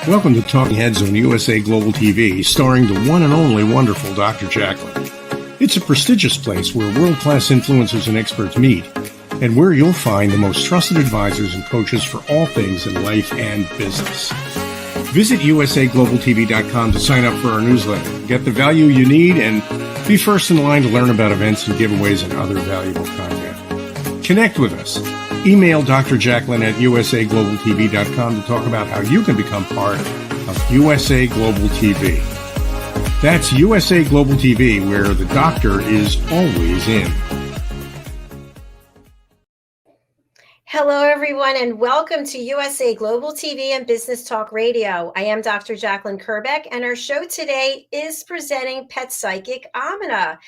Welcome to Talking Heads on USA Global TV, starring the one and only wonderful Dr. JACALYN. It's a prestigious place where world-class influencers and experts meet, and where you'll find the most trusted advisors and coaches for all things in life and business. Visit usaglobaltv.com to sign up for our newsletter, get the value you need, and be first in line to learn about events and giveaways and other valuable content. Connect with us. Email Dr. JACALYN at usaglobaltv.com to talk about how you can become part of USA Global TV. That's USA Global TV, where the doctor is always in. Hello, everyone, and welcome to USA Global TV and Business Talk Radio. I am Dr. JACALYN KERBECK, and our show today is presenting pet psychic AMINAH.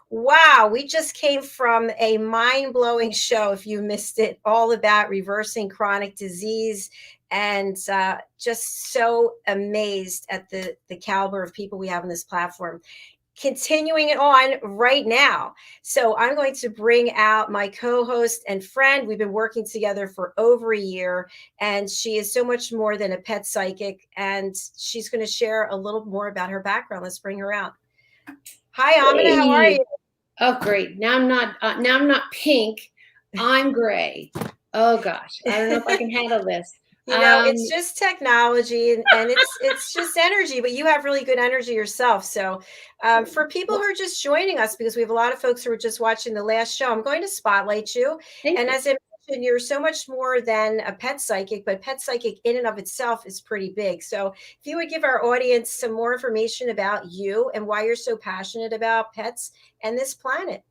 Wow, we just came from a mind-blowing show, if you missed it, all about reversing chronic disease, and just so amazed at the caliber of people we have on this platform. Continuing it on right now. So I'm going to bring out my co-host and friend. We've been working together for over a year, and she is so much more than a pet psychic, and she's going to share a little more about her background. Let's bring her out. Hi, AMINAH. How are you? Oh, great. Now I'm not pink. I'm gray. Oh gosh, I don't know if I can handle this. You know, it's just technology and it's just energy, but you have really good energy yourself. So for people who are just joining us, because we have a lot of folks who are just watching the last show, I'm going to spotlight you. And as I mentioned, you're so much more than a pet psychic, but pet psychic in and of itself is pretty big. So if you would give our audience some more information about you and why you're so passionate about pets and this planet.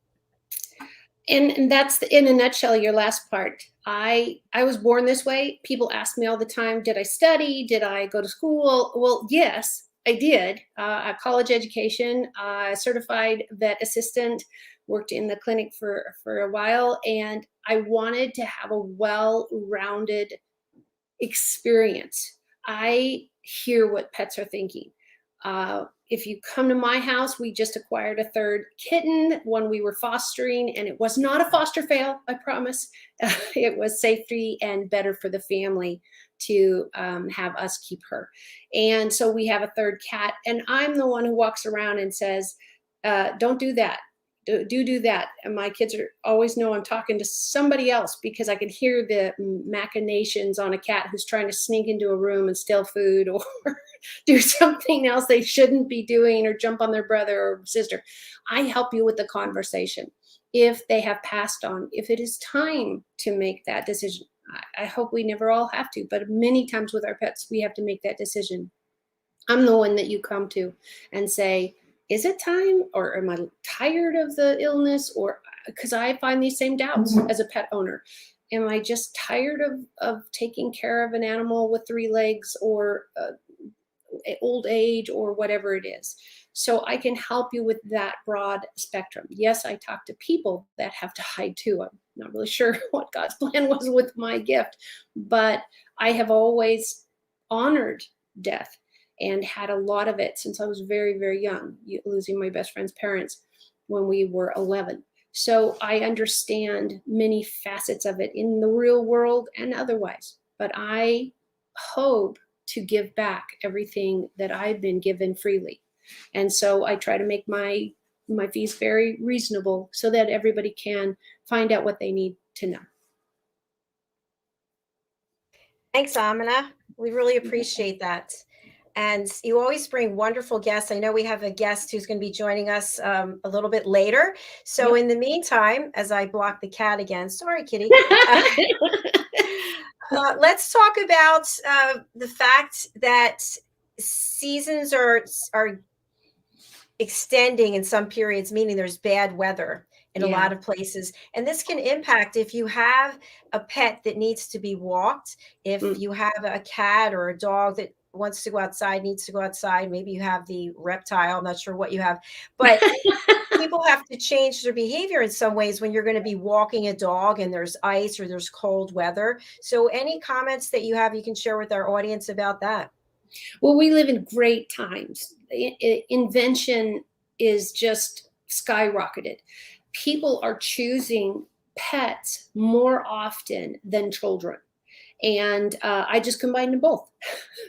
And that's in a nutshell, your last part. I was born this way. People ask me all the time, did I study? Did I go to school? Well, yes, I did. A college education, certified vet assistant, worked in the clinic for a while. And I wanted to have a well-rounded experience. I hear what pets are thinking. If you come to my house, we just acquired a third kitten, one we were fostering, and it was not a foster fail, I promise. It was safety and better for the family to have us keep her. And so we have a third cat, and I'm the one who walks around and says, don't do that. Do that. And my kids always know I'm talking to somebody else, because I can hear the machinations on a cat who's trying to sneak into a room and steal food or do something else they shouldn't be doing, or jump on their brother or sister. I help you with the conversation. If they have passed on, if it is time to make that decision, I hope we never all have to, but many times with our pets, we have to make that decision. I'm the one that you come to and say, is it time, or am I tired of the illness? Or because I find these same doubts as a pet owner. Am I just tired of taking care of an animal with 3 legs, or old age, or whatever it is? So I can help you with that broad spectrum. Yes, I talk to people that have died too. I'm not really sure what God's plan was with my gift, but I have always honored death and had a lot of it since I was very, very young, losing my best friend's parents when we were 11. So I understand many facets of it in the real world and otherwise, but I hope to give back everything that I've been given freely. And so I try to make my fees very reasonable so that everybody can find out what they need to know. Thanks, AMINAH. We really appreciate that. And you always bring wonderful guests. I know we have a guest who's going to be joining us a little bit later. So in the meantime, as I block the cat again, sorry, kitty. Let's talk about the fact that seasons are extending in some periods, meaning there's bad weather in a lot of places. And this can impact if you have a pet that needs to be walked, if you have a cat or a dog that wants to go outside, needs to go outside. Maybe you have the reptile. I'm not sure what you have, but people have to change their behavior in some ways when you're going to be walking a dog and there's ice or there's cold weather. So any comments that you have, you can share with our audience about that. Well, we live in great times. Invention is just skyrocketed. People are choosing pets more often than children. And I just combined them both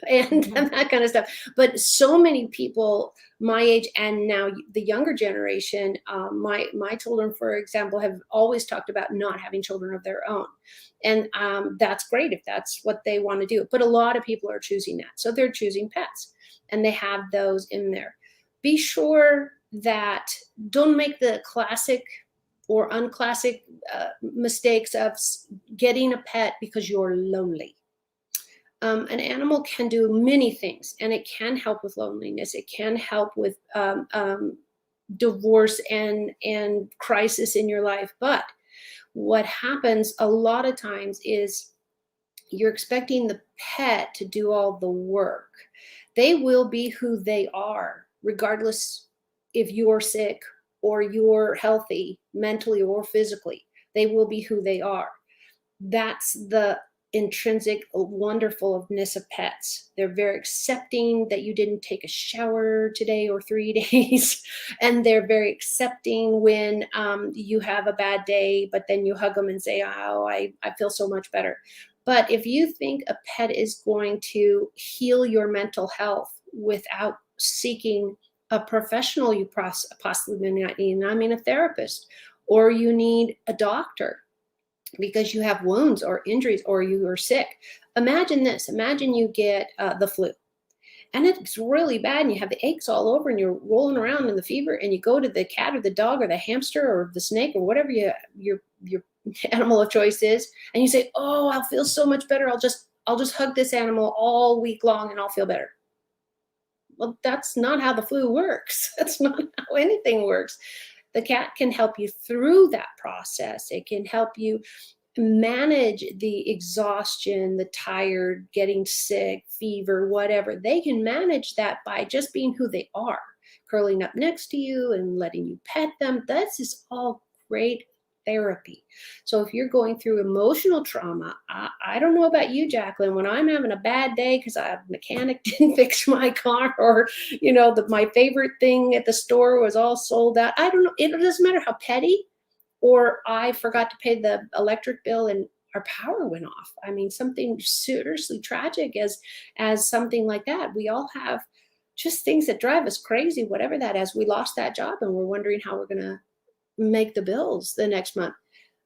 and that kind of stuff. But so many people my age and now the younger generation, my children, for example, have always talked about not having children of their own. And that's great if that's what they want to do. But a lot of people are choosing that. So they're choosing pets and they have those in there. Be sure that don't make the classic or unclassic mistakes of getting a pet because you're lonely. An animal can do many things, and it can help with loneliness. It can help with divorce and crisis in your life. But what happens a lot of times is you're expecting the pet to do all the work. They will be who they are, regardless if you're sick or you're healthy mentally or physically. They will be who they are. That's the intrinsic wonderfulness of pets. They're very accepting that you didn't take a shower today or 3 days, and they're very accepting when you have a bad day, but then you hug them and say, oh, I feel so much better. But if you think a pet is going to heal your mental health without seeking a professional, you possibly need, I mean, a therapist, or you need a doctor because you have wounds or injuries or you are sick. Imagine this. Imagine you get the flu and it's really bad and you have the aches all over and you're rolling around in the fever, and you go to the cat or the dog or the hamster or the snake or whatever your animal of choice is, and you say, oh, I'll feel so much better. I'll just hug this animal all week long and I'll feel better. Well, that's not how the flu works. That's not how anything works. The cat can help you through that process. It can help you manage the exhaustion, the tired, getting sick, fever, whatever. They can manage that by just being who they are, curling up next to you and letting you pet them. This is all great therapy. So if you're going through emotional trauma, I don't know about you, Jacqueline, when I'm having a bad day because a mechanic didn't fix my car, or, my favorite thing at the store was all sold out. I don't know. It doesn't matter how petty, or I forgot to pay the electric bill and our power went off. I mean, something seriously tragic as something like that. We all have just things that drive us crazy, whatever that is. We lost that job and we're wondering how we're going to make the bills the next month.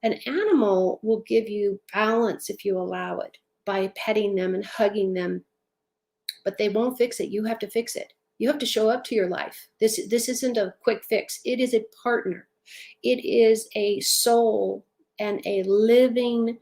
An animal will give you balance if you allow it by petting them and hugging them, but they won't fix it. You have to fix it. You have to show up to your life. This isn't a quick fix. It is a partner. It is a soul and a living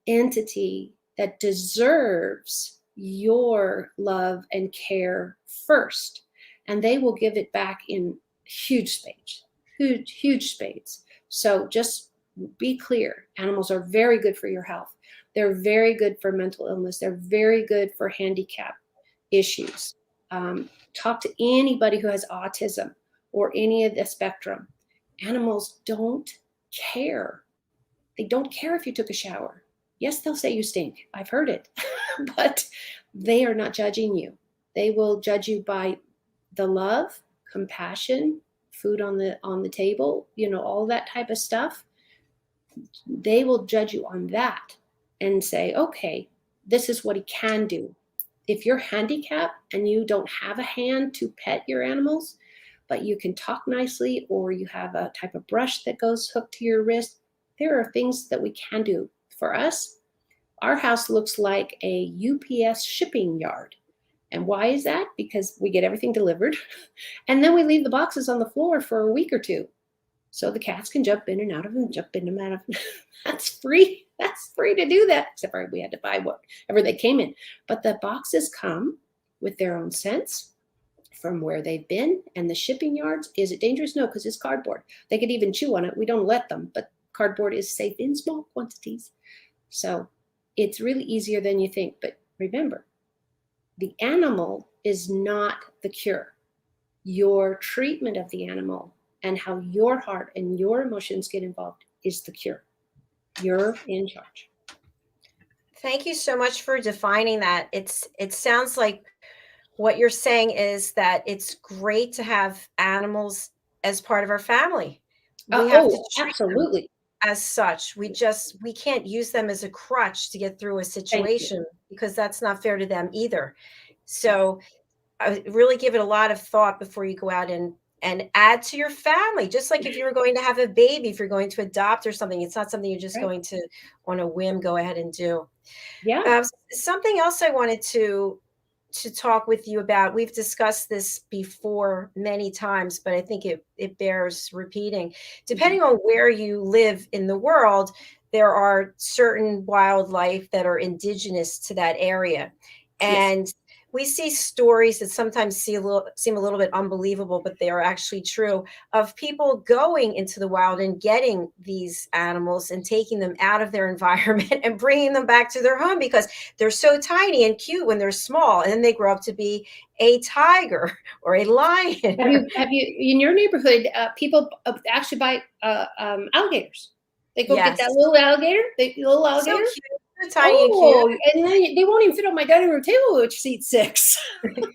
entity that deserves your love and care first, and they will give it back in huge spades. Huge spades. So just be clear. Animals are very good for your health. They're very good for mental illness. They're very good for handicap issues. Talk to anybody who has autism or any of the spectrum. Animals don't care. They don't care if you took a shower. Yes, they'll say you stink. I've heard it. But they are not judging you. They will judge you by the love, compassion, food on the table, all that type of stuff. They will judge you on that and say, okay, this is what he can do. If you're handicapped and you don't have a hand to pet your animals, but you can talk nicely, or you have a type of brush that goes hooked to your wrist, there are things that we can do. For us, our house looks like a UPS shipping yard. And why is that? Because we get everything delivered and then we leave the boxes on the floor for a week or two. So the cats can jump in and out of them, jump in and out of them. That's free. That's free to do that. Except for we had to buy whatever they came in. But the boxes come with their own scents from where they've been. And the shipping yards, is it dangerous? No, because it's cardboard. They could even chew on it. We don't let them, but cardboard is safe in small quantities. So it's really easier than you think. But remember, the animal is not the cure. Your treatment of the animal and how your heart and your emotions get involved is the cure. You're in charge. Thank you so much for defining that. It sounds like what you're saying is that it's great to have animals as part of our family. We have to treat absolutely. as such. We can't use them as a crutch to get through a Thank you. situation because that's not fair to them either. So I really give it a lot of thought before you go out and add to your family. Just like if you were going to have a baby, if you're going to adopt or something, it's not something you're just Right. going to on a whim go ahead and do. Yeah. Something else I wanted to talk with you about. We've discussed this before many times, but I think it bears repeating. Depending on where you live in the world, there are certain wildlife that are indigenous to that area. Yes. And we see stories that sometimes seem a little bit unbelievable, but they are actually true, of people going into the wild and getting these animals and taking them out of their environment and bringing them back to their home because they're so tiny and cute when they're small, and then they grow up to be a tiger or a lion. Have you in your neighborhood? People actually buy alligators. They go get that Yes. little alligator. The little So alligator. cute. They're tiny and cute. And then they won't even fit on my dining room table, which seats 6.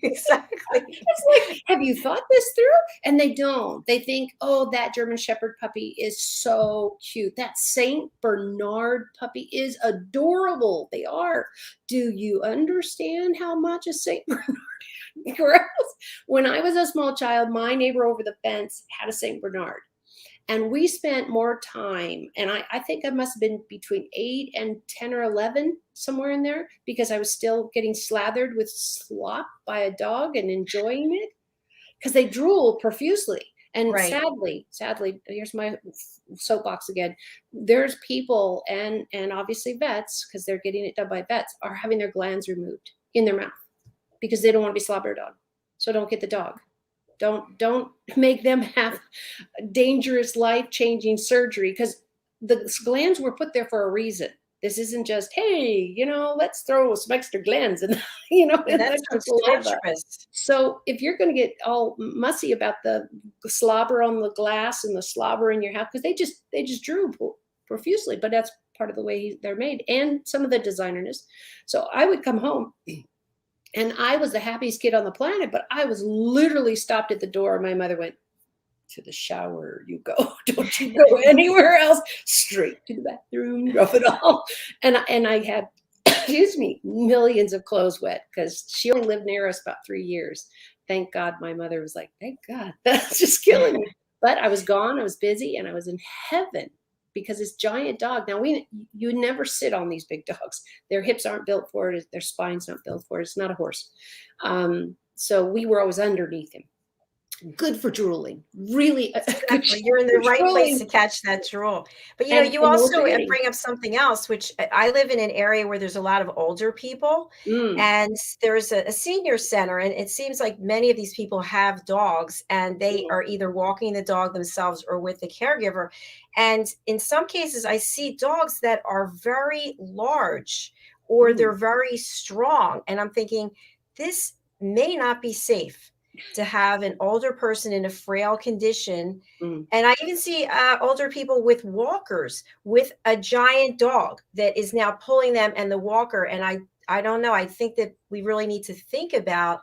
Exactly. It's like, have you thought this through? And they don't. They think, oh, that German Shepherd puppy is so cute. That Saint Bernard puppy is adorable. They are. Do you understand how much a Saint Bernard grows? When I was a small child, my neighbor over the fence had a Saint Bernard. And we spent more time, and I think I must have been between 8 and 10 or 11, somewhere in there, because I was still getting slathered with slop by a dog and enjoying it, because they drool profusely. And Right. sadly, here's my soapbox again. There's people and obviously vets, because they're getting it done by vets, are having their glands removed in their mouth because they don't want to be slobbered on. So don't get the dog. Don't make them have dangerous, life-changing surgery, because the glands were put there for a reason. This isn't just, hey, let's throw some extra glands and and That's extra so saliva. torturous. So if you're going to get all mussy about the slobber on the glass and the slobber in your house, because they just drool profusely, but that's part of the way they're made, and some of the designerness. So I would come home, and I was the happiest kid on the planet, but I was literally stopped at the door. My mother went, to the shower you go. Don't you go anywhere else. Straight to the bathroom, rough it all. And I had, excuse me, millions of clothes wet, because she only lived near us about 3 years. Thank God my mother was like, thank God, that's just killing me. But I was gone, I was busy, and I was in heaven, because this giant dog, now you never sit on these big dogs. Their hips aren't built for it. Their spine's not built for it. It's not a horse. So we were always underneath him. Good for drooling. Really, Exactly. You're in the right place to catch that drool. But you also bring up something else, which I live in an area where there's a lot of older people, and there's a senior center, and it seems like many of these people have dogs, and they are either walking the dog themselves or with the caregiver. And in some cases, I see dogs that are very large, or they're very strong, and I'm thinking, this may not be safe to have an older person in a frail condition. And I even see older people with walkers with a giant dog that is now pulling them and the walker. And I don't know. I think that we really need to think about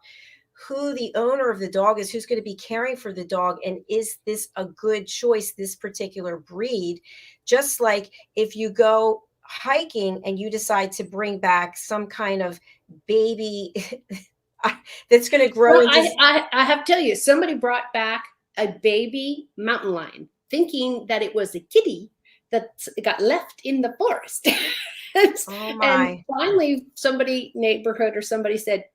who the owner of the dog is, who's going to be caring for the dog. And is this a good choice, this particular breed? Just like if you go hiking and you decide to bring back some kind of baby that's going to grow into. I have to tell you, somebody brought back a baby mountain lion, thinking that it was a kitty that got left in the forest. Oh my. And finally, neighborhood or somebody said,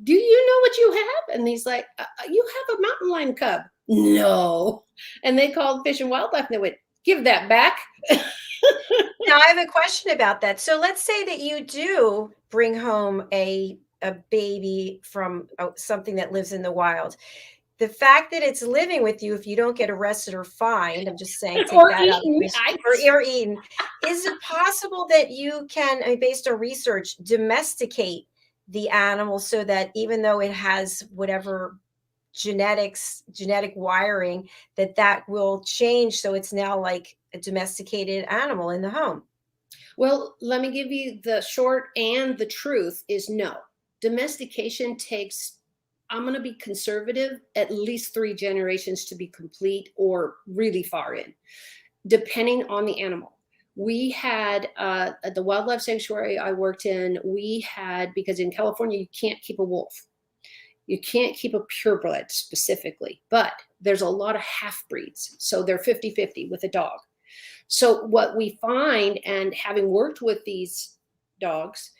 do you know what you have? And he's like, you have a mountain lion cub. No. And they called Fish and Wildlife, and they went, give that back. Now I have a question about that. So let's say that you do bring home a baby from something that lives in the wild. The fact that it's living with you, if you don't get arrested or fined, I'm just saying, take or that out. eaten. Or eaten. Is it possible that you can, based on research, domesticate the animal so that even though it has whatever genetic wiring, that will change, so it's now like a domesticated animal in the home? Well, let me give you the short and the truth is no. Domestication takes, I'm going to be conservative, at least 3 generations to be complete or really far in. depending on the animal. We had at the wildlife sanctuary I worked in, we had, because in California, you can't keep a wolf. You can't keep a purebred specifically, but there's a lot of half breeds. So they're 50-50 with a dog. So what we find, and having worked with these dogs,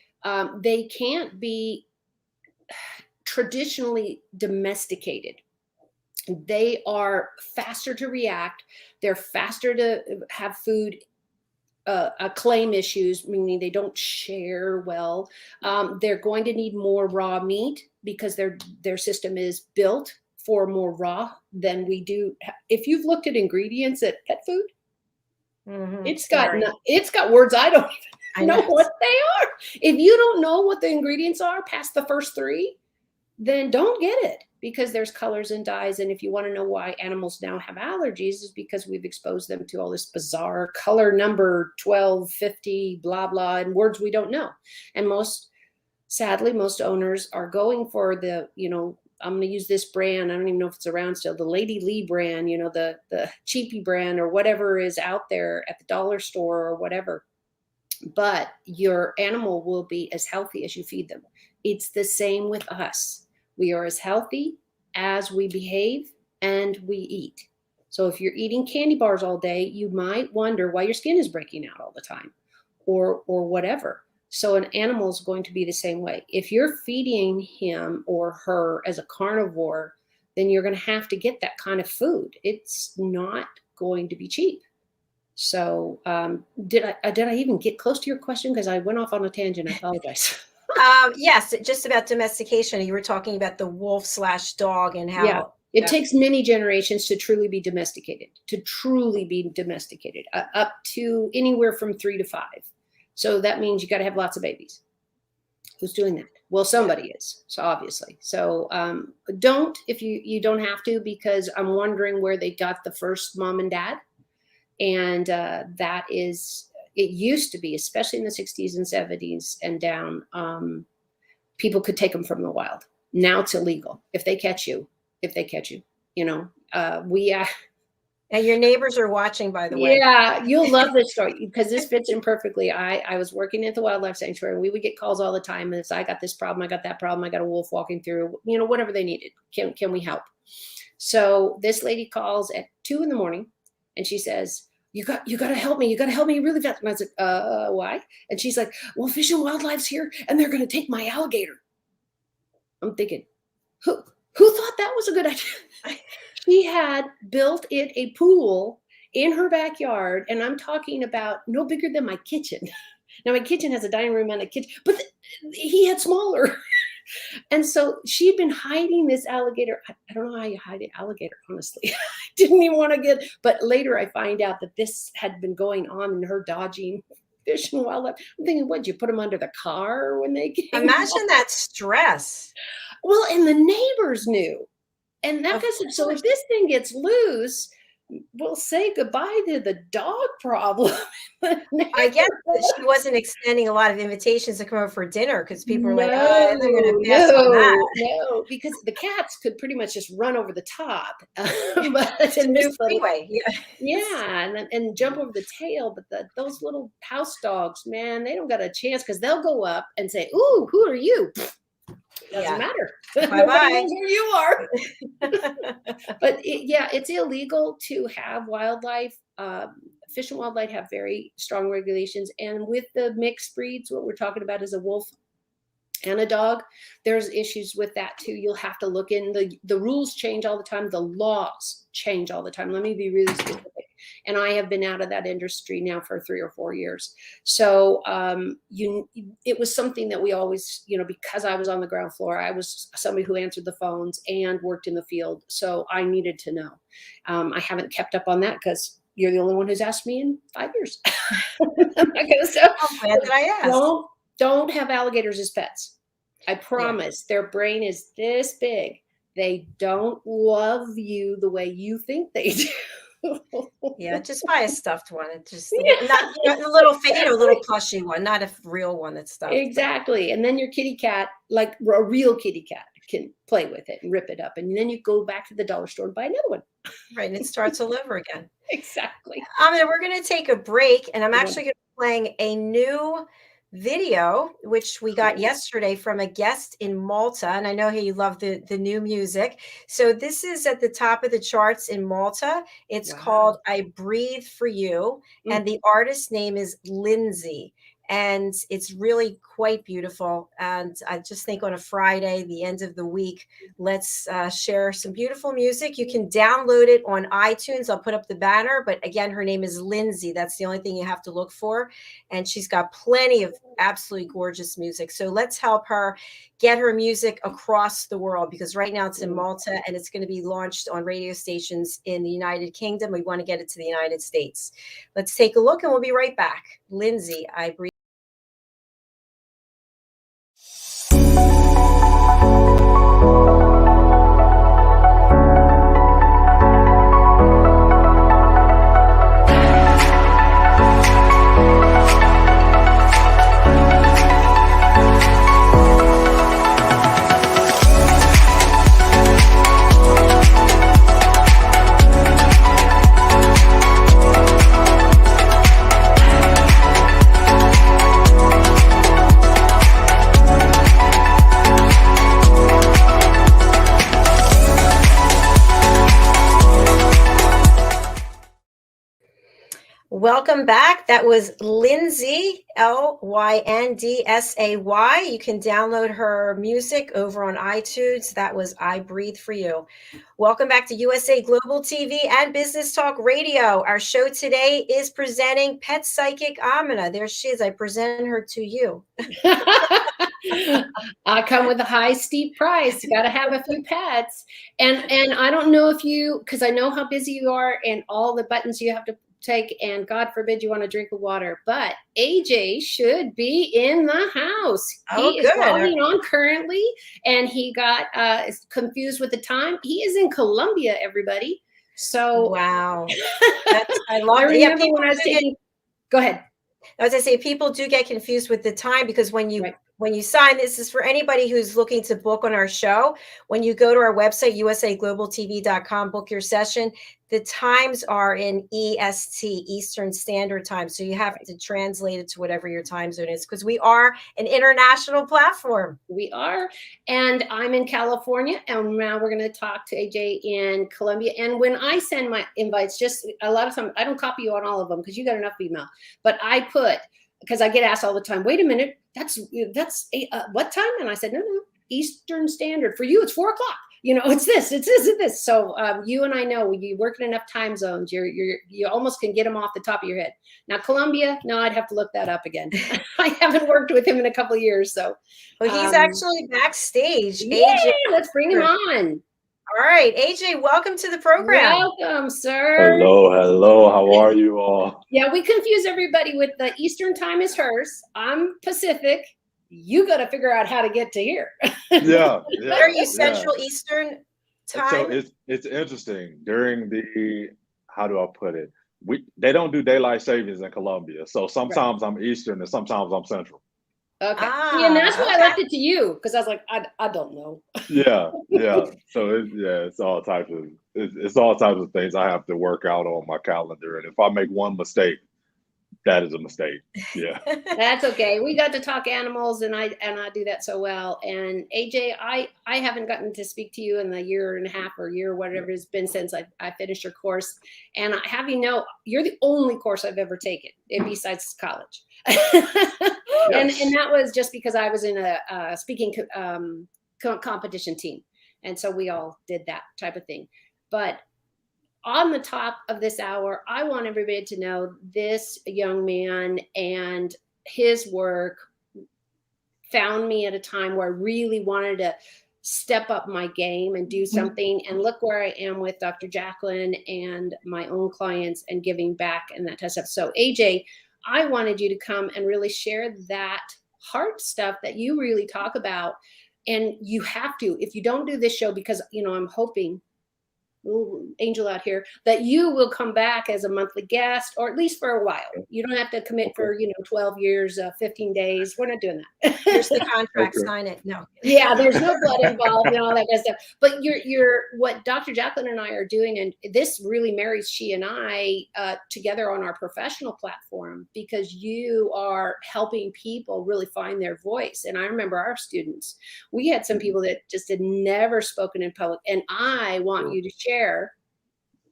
they can't be traditionally domesticated. They are faster to react. They're faster to have food acclaim issues, meaning they don't share well. They're going to need more raw meat because their system is built for more raw than we do. If you've looked at ingredients at pet food, it's got words I don't even know what they are. If you don't know what the ingredients are past the first three, then don't get it, because there's colors and dyes. And if you want to know why animals now have allergies, is because we've exposed them to all this bizarre color number 12, 50, blah, blah, and words we don't know. And sadly, most owners are going for the, I'm going to use this brand. I don't even know if it's around still, the Lady Lee brand, the cheapy brand or whatever is out there at the dollar store or whatever. But your animal will be as healthy as you feed them. It's the same with us. We are as healthy as we behave and we eat. So if you're eating candy bars all day, you might wonder why your skin is breaking out all the time or whatever. So an animal is going to be the same way. If you're feeding him or her as a carnivore, then you're going to have to get that kind of food. It's not going to be cheap. So did I even get close to your question? Because I went off on a tangent. I apologize. Yes, just about domestication. You were talking about the wolf/dog and how it takes many generations to truly be domesticated, up to anywhere from 3 to 5. So that means you got to have lots of babies. Who's doing that? Well, somebody is. So obviously. So don't, if you don't have to, because I'm wondering where they got the first mom and dad. And that is, it used to be, especially in the 60s and 70s and down, people could take them from the wild. Now it's illegal if they catch you, And your neighbors are watching, by the way. Yeah, you'll love this story because this fits in perfectly. I was working at the wildlife sanctuary. We would get calls all the time. And I got this problem. I got that problem. I got a wolf walking through, whatever they needed. Can we help? So this lady calls at 2 a.m. and she says, you got to help me. You got to help me really fast. And I was like, why? And she's like, well, Fish and Wildlife's here and they're going to take my alligator. I'm thinking, who thought that was a good idea? She had built it a pool in her backyard. And I'm talking about no bigger than my kitchen. Now my kitchen has a dining room and a kitchen, but he had smaller. And so she'd been hiding this alligator. I don't know how you hide an alligator, honestly. I didn't even want to get, but later I find out that this had been going on in her dodging Fish and Wildlife. I'm thinking, what'd you put them under the car when they came? Imagine that stress. Well, and the neighbors knew. And that goes, so if this thing gets loose, we'll say goodbye to the dog problem. I guess that she wasn't extending a lot of invitations to come over for dinner because people were like, oh, they're going to pass on that. No, because the cats could pretty much just run over the top. But it's a new freeway. And jump over the tail. But those little house dogs, man, they don't got a chance because they'll go up and say, ooh, who are you? Doesn't matter. Bye-bye. Knows who you are. But it's illegal to have wildlife. Fish and Wildlife have very strong regulations. And with the mixed breeds, what we're talking about is a wolf and a dog. There's issues with that too. You'll have to look in. The rules change all the time. The laws change all the time. Let me be really specific. And I have been out of that industry now for 3 or 4 years. So it was something that we always, because I was on the ground floor, I was somebody who answered the phones and worked in the field. So I needed to know. I haven't kept up on that because you're the only one who's asked me in 5 years. I'm glad that I asked. Don't have alligators as pets. I promise. Their brain is this big. They don't love you the way you think they do. Just buy a stuffed one. It's just not a little little plushy one, not a real one that's stuffed. Exactly. And then your kitty cat, like a real kitty cat, can play with it and rip it up. And then you go back to the dollar store and buy another one. Right, and it starts all over again. Exactly. We're going to take a break, and I'm Yeah. actually going to be playing a new video, which we got yesterday from a guest in Malta. And I know you love the new music. So this is at the top of the charts in Malta. It's called Wow. I Breathe for You, Mm. and the artist's name is Lindsay. And it's really quite beautiful. And I just think on a Friday, the end of the week, let's share some beautiful music. You can download it on iTunes. I'll put up the banner. But again, her name is Lindsay. That's the only thing you have to look for. And she's got plenty of absolutely gorgeous music. So let's help her get her music across the world, because right now it's in Malta and it's going to be launched on radio stations in the United Kingdom. We want to get it to the United States. Let's take a look and we'll be right back. Lindsay, I Breathe. Welcome back. That was Lindsay, Lyndsay. You can download her music over on iTunes. That was I Breathe for You. Welcome back to USA Global TV and Business Talk Radio. Our show today is presenting Pet Psychic Amina. There she is. I present her to you. I come with a high, steep price. You got to have a few pets. And I don't know if you, because I know how busy you are and all the buttons you have to take, and God forbid you want to drink of water, but AJ should be in the house. He is logging on currently, and he got confused with the time. He is in Colombia, everybody. So wow. I love I remember when I was taking, go ahead. As I say, people do get confused with the time, because when you sign, this is for anybody who's looking to book on our show. When you go to our website, usaglobaltv.com, book your session, the times are in EST, Eastern Standard Time. So you have to translate it to whatever your time zone is, because we are an international platform. We are. And I'm in California. And now we're going to talk to AJ in Colombia. And when I send my invites, just a lot of times, I don't copy you on all of them because you got enough email. But I put, because I get asked all the time, wait a minute, that's what time? And I said, no, Eastern Standard. For you, it's 4 o'clock. You know, it's this, it's this, it's this. So you and I know you work in enough time zones, you almost can get them off the top of your head. Now, Colombia, no, I'd have to look that up again. I haven't worked with him in a couple of years. So, well, he's actually backstage. Yay, AJ, let's bring him on. All right, AJ, welcome to the program. Welcome, sir. Hello. How are you all? Yeah, we confuse everybody with the Eastern time is hers. I'm Pacific. You got to figure out how to get to here. Yeah. Are you Central Eastern time? So it's interesting during the, how do I put it? They don't do daylight savings in Colombia. So sometimes I'm Eastern and sometimes I'm Central. Okay. And that's why I left it to you, because I was like, I don't know. Yeah. So it's all types of things I have to work out on my calendar. And if I make one mistake, that is a mistake. Yeah. That's okay. We got to talk animals, and I do that so well. And AJ, I haven't gotten to speak to you in the year and a half or year, whatever it's been since I finished your course. And I have you're the only course I've ever taken besides college. And that was just because I was in a speaking competition team. And so we all did that type of thing. But on the top of this hour, I want everybody to know this young man and his work found me at a time where I really wanted to step up my game and do something. And look where I am with Dr. JACALYN and my own clients and giving back and that type of stuff. So AJ, I wanted you to come and really share that heart stuff that you really talk about. And you have to, if you don't do this show, because, I'm hoping little angel out here, that you will come back as a monthly guest, or at least for a while. You don't have to commit for 12 years, 15 days. We're not doing that. Here's the contract, Okay. sign it. No. Yeah, there's no blood involved and all that kind of stuff. But you're what Dr. Jacqueline and I are doing, and this really marries she and I together on our professional platform, because you are helping people really find their voice. And I remember our students, we had some people that just had never spoken in public, and I want you to share,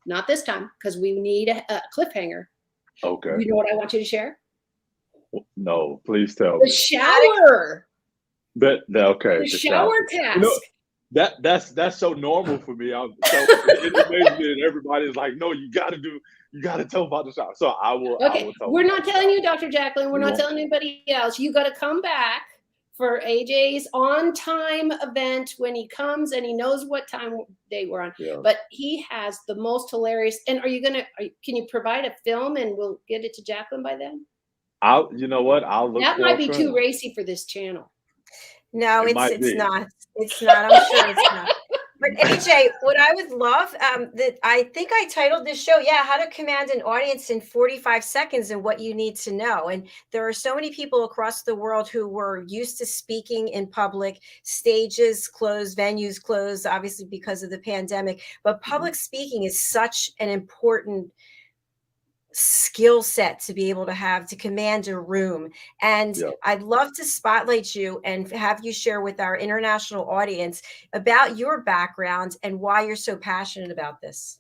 not this time, because we need a cliffhanger. Okay. You know what I want you to share? No, please tell The me. shower. Okay. The shower task. That's so normal for me. It makes me, and everybody's like, no, you got to tell about the shower. So I will. Okay, I will tell we're not telling you, Dr. Jacqueline. We're not No. telling anybody else. You got to come back for AJ's on-time event when he comes, and he knows what time day we're on. Yeah. But he has the most hilarious. And can you provide a film, and we'll get it to Jacqueline by then? You know what? I'll look. That might be too racy for this channel. No, It might it's be. not. It's not. I'm sure it's not. But AJ, what I would love, that I think I titled this show, how to command an audience in 45 seconds and what you need to know. And there are so many people across the world who were used to speaking in public, stages closed, venues closed, obviously because of the pandemic. But public speaking is such an important skill set to be able to have to command a room. And I'd love to spotlight you and have you share with our international audience about your background and why you're so passionate about this.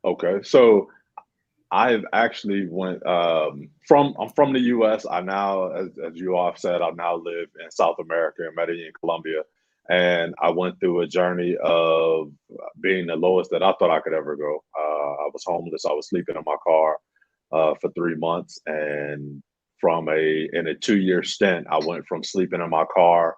Okay, so I've actually I'm from the U.S. I now, as you all have said, I now live in South America, in Medellin, Colombia, and I went through a journey of being the lowest that I thought I could ever go. I was homeless. I was sleeping in my car for 3 months, and in a 2-year stint, I went from sleeping in my car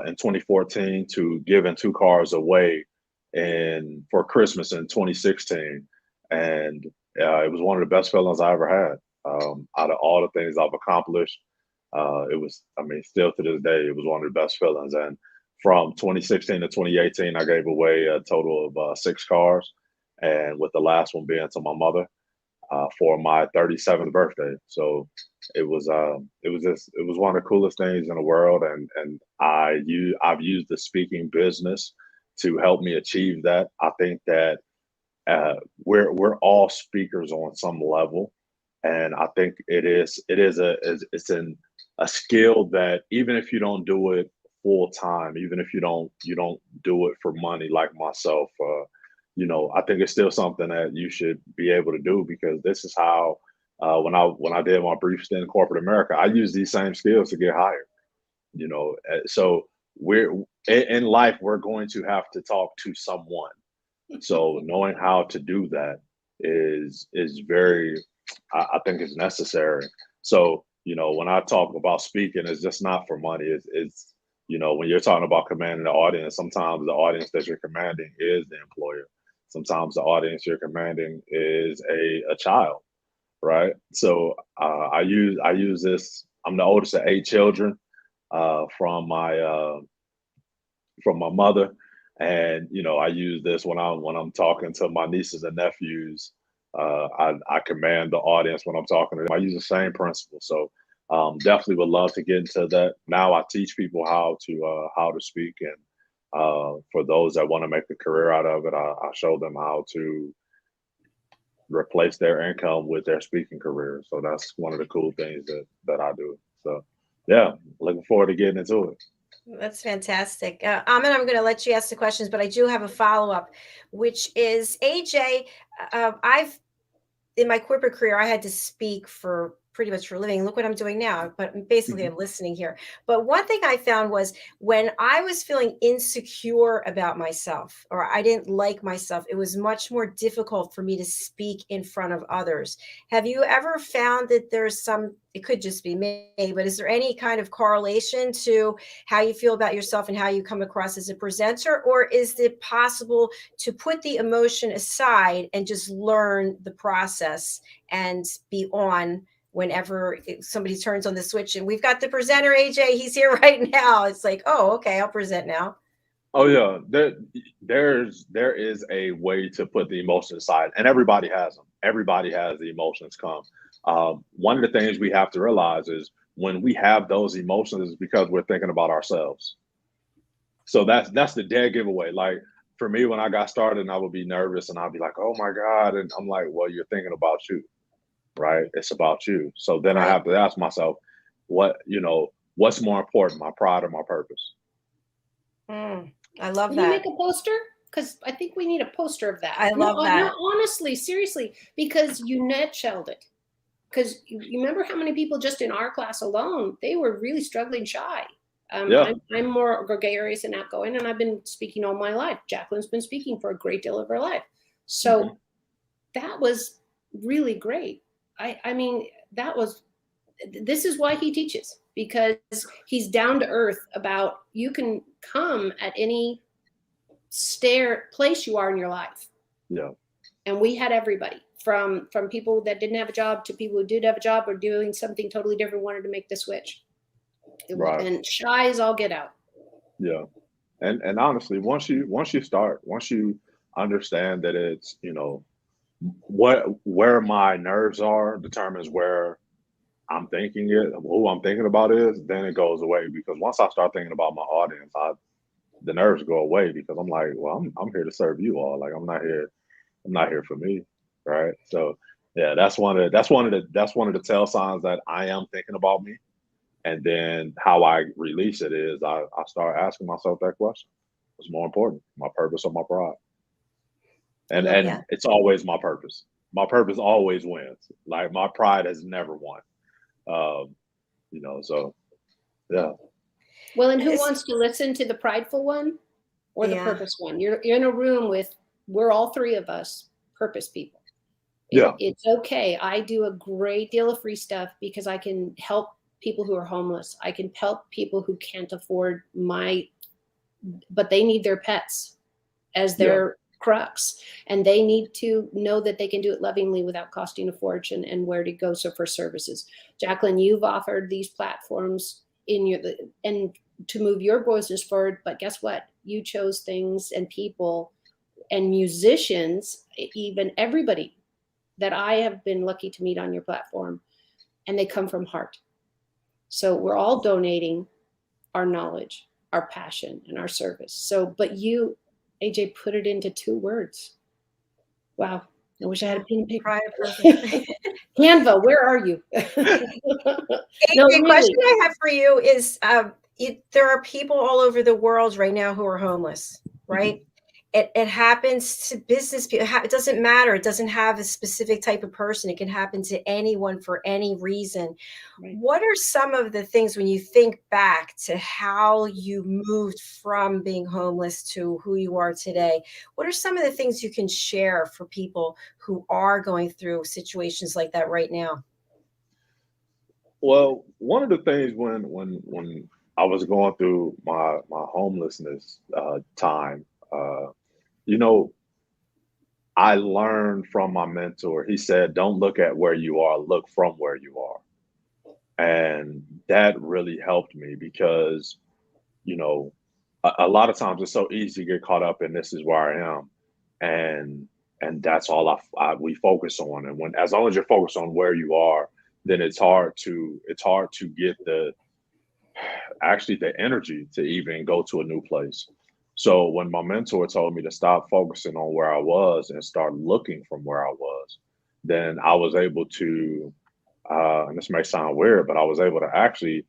in 2014 to giving 2 cars away for Christmas in 2016, and it was one of the best feelings I ever had. Out of all the things I've accomplished, still to this day, it was one of the best feelings. And from 2016 to 2018, I gave away a total of 6 cars, and with the last one being to my mother for my 37th birthday. So it was one of the coolest things in the world, and I've used the speaking business to help me achieve that. I think that we're all speakers on some level, and I think it's a skill that even if you don't do it full time, even if you don't do it for money like myself, I think it's still something that you should be able to do, because this is how when I did my brief stint in corporate America, I used these same skills to get hired. So we're in life, we're going to have to talk to someone. So knowing how to do that is very, I think it's necessary. So, when I talk about speaking, it's just not for money. It's when you're talking about commanding the audience, sometimes the audience that you're commanding is the employer. Sometimes the audience you're commanding is a child, right? So I use this. I'm the oldest of 8 children from my mother. And I use this when I'm talking to my nieces and nephews. I command the audience when I'm talking to them. I use the same principle. So definitely would love to get into that. Now I teach people how to speak, and for those that want to make a career out of it, I show them how to replace their income with their speaking career. So that's one of the cool things that I do. So yeah, looking forward to getting into it. That's fantastic. I'm going to let you ask the questions, but I do have a follow-up, which is, AJ, in my corporate career, I had to speak for pretty much for a living. Look what I'm doing now, but basically I'm listening here. But one thing I found was when I was feeling insecure about myself, or I didn't like myself, it was much more difficult for me to speak in front of others. Have you ever found that there's it could just be me, but is there any kind of correlation to how you feel about yourself and how you come across as a presenter? Or is it possible to put the emotion aside and just learn the process and be on whenever somebody turns on the switch? And we've got the presenter, AJ, he's here right now. It's like, oh, okay, I'll present now. Oh yeah, there is a way to put the emotions aside, and everybody has them. Everybody has the emotions come. One of the things we have to realize is when we have those emotions is because we're thinking about ourselves. So that's the dead giveaway. Like for me, when I got started, and I would be nervous, and I'd be like, "Oh my god," and I'm like, "Well, you're thinking about you, right? It's about you." So then I Right. have to ask myself, what's more important, my pride or my purpose? I love Can you that. make a poster? Because I think we need a poster of that. I No, love no, that. honestly, seriously, because you nutshelled it. Because you remember how many people just in our class alone, they were really struggling shy. Yeah. I'm more gregarious and outgoing, and I've been speaking all my life. Jacqueline's been speaking for a great deal of her life. Hmm. So that was really great. I mean, this is why he teaches, because he's down to earth about you can come at any place you are in your life. Yeah. And we had everybody from people that didn't have a job to people who did have a job or doing something totally different, wanted to make the switch. Right. And shy as all get out. Yeah. And honestly, once you understand that it's, where my nerves are determines where who I'm thinking about is, then it goes away because once I start thinking about my audience, the nerves go away because I'm like, well, I'm here to serve you all. Like I'm not here for me, right? So yeah, that's one of the tell signs that I am thinking about me. And then how I release it is I start asking myself that question. What's more important, my purpose or my pride? I love And that. it's always my purpose. My purpose always wins. Like my pride has never won. Um, so yeah. Well, and who It's- wants to listen to the prideful one or the yeah. purpose one? You're in a room with, we're all three of us purpose people. Yeah. It's okay. I do a great deal of free stuff because I can help people who are homeless. I can help people who can't afford but they need their pets as Yeah. their crux, and they need to know that they can do it lovingly without costing a fortune, and where to go so for services. Jacqueline, you've offered these platforms and to move your business forward, but guess what? You chose things and people and musicians, even everybody that I have been lucky to meet on your platform, and they come from heart. So we're all donating our knowledge, our passion, and our service. So, but you, AJ, put it into 2 words. Wow. I wish I had a Yeah. pen and paper. Pride, purpose. Canva, where are you? No, The question really. I have for you is there are people all over the world right now who are homeless, Mhm. right? It happens to business people. It doesn't matter. It doesn't have a specific type of person. It can happen to anyone for any reason. Right. What are some of the things when you think back to how you moved from being homeless to who you are today? What are some of the things you can share for people who are going through situations like that right now? Well, one of the things when I was going through my homelessness time, you know, I learned from my mentor. He said, "Don't look at where you are, look from where you are," and that really helped me because you know, a lot of times it's so easy to get caught up in this is where I am, and that's all we focus on. And when as long as you're focused on where you are, then it's hard to get the energy to even go to a new place. So when my mentor told me to stop focusing on where I was and start looking from where I was, then I was able to, and this may sound weird, but I was able to actually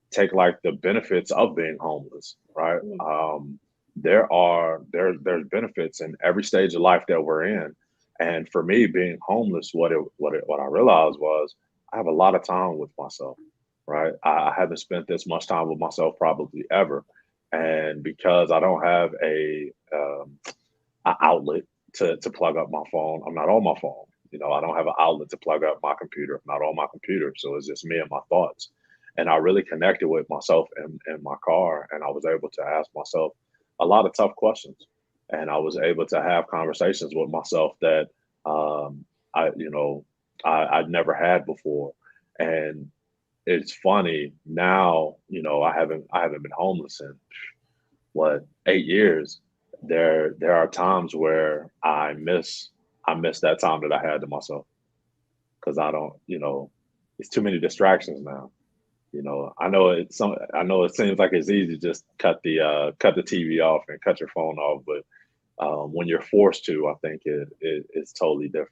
take like the benefits of being homeless, right? Mm. There's benefits in every stage of life that we're in, and for me, being homeless, what I realized was I have a lot of time with myself, right? I haven't spent this much time with myself probably ever, and because I don't have a outlet to plug up my phone, I'm not on my phone. I don't have an outlet to plug up my computer. I'm not on my computer, so it's just me and my thoughts. And I really connected with myself in my car, and I was able to ask myself a lot of tough questions, and I was able to have conversations with myself that I, you know, I'd never had before. And it's funny now, I haven't been homeless in 8 years, there are times where I miss that time that I had to myself, because I don't, it's too many distractions now. I know it seems like it's easy to just cut the TV off and cut your phone off, but when you're forced to, I think it's totally different.